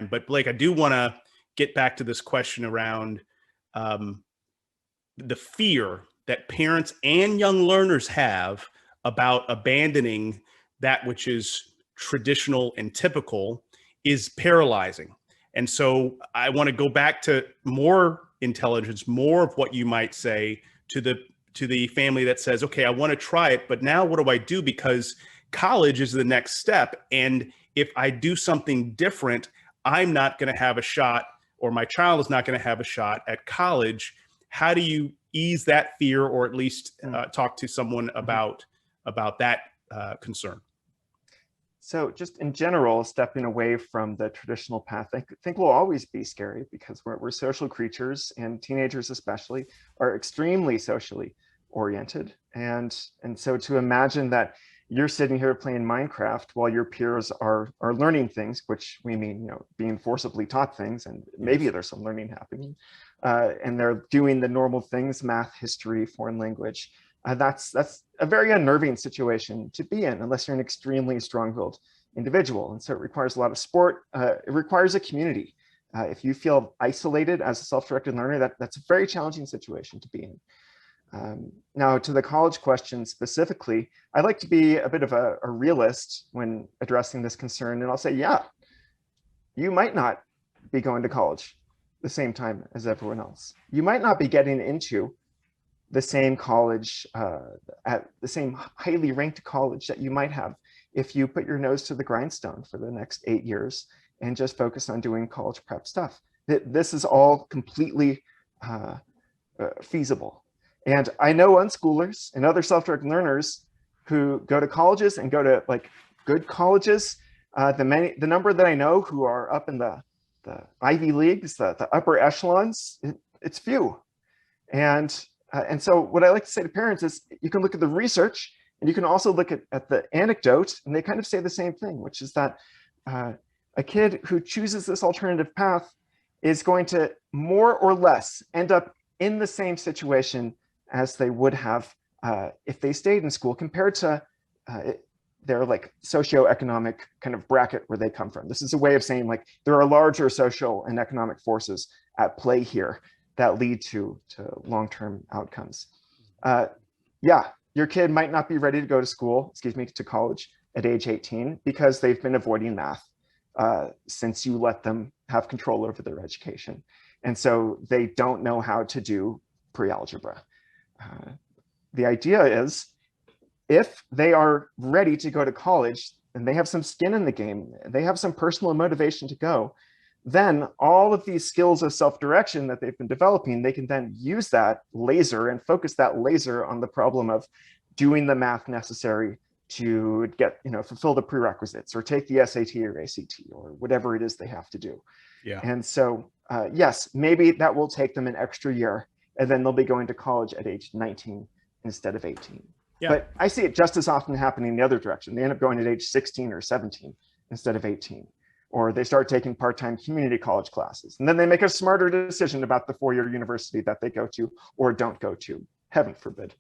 But Blake, I do want to get back to this question around the fear that parents and young learners have about abandoning that which is traditional and typical is paralyzing. And so I want to go back to more intelligence, more of what you might say to the family that says, okay, I want to try it, but now what do I do? Because college is the next step. And if I do something different, I'm not going to have a shot, or my child is not going to have a shot at college. How do you ease that fear, or at least talk to someone about that concern? So just in general, stepping away from the traditional path, I think will always be scary, because we're social creatures, and teenagers especially are extremely socially oriented. And so to imagine that you're sitting here playing Minecraft while your peers are learning things, which we mean, being forcibly taught things, and maybe there's some learning happening, and they're doing the normal things, math, history, foreign language. That's a very unnerving situation to be in, unless you're an extremely strong-willed individual. And so it requires a lot of support. It requires a community. If you feel isolated as a self-directed learner, that's a very challenging situation to be in. Now, to the college question specifically, I like to be a bit of a realist when addressing this concern. And I'll say, yeah, you might not be going to college the same time as everyone else. You might not be getting into the same college, at the same highly ranked college that you might have if you put your nose to the grindstone for the next 8 years and just focus on doing college prep stuff. This is all completely feasible. And I know unschoolers and other self-directed learners who go to colleges and go to good colleges. The number that I know who are up in the Ivy Leagues, the upper echelons, it's few. And so what I like to say to parents is, you can look at the research, and you can also look at the anecdote, and they kind of say the same thing, which is that a kid who chooses this alternative path is going to more or less end up in the same situation as they would have if they stayed in school, compared to their socioeconomic kind of bracket where they come from. This is a way of saying there are larger social and economic forces at play here that lead to long-term outcomes. Yeah, your kid might not be ready to go to school, to college at age 18, because they've been avoiding math since you let them have control over their education. And so they don't know how to do pre-algebra. The idea is, if they are ready to go to college and they have some skin in the game, they have some personal motivation to go, then all of these skills of self-direction that they've been developing, they can then use that laser and focus that laser on the problem of doing the math necessary to get, fulfill the prerequisites, or take the SAT or ACT, or whatever it is they have to do. Yeah. And so, yes, maybe that will take them an extra year, and then they'll be going to college at age 19 instead of 18. Yeah. But I see it just as often happening the other direction. They end up going at age 16 or 17 instead of 18. Or they start taking part-time community college classes. And then they make a smarter decision about the four-year university that they go to or don't go to, heaven forbid.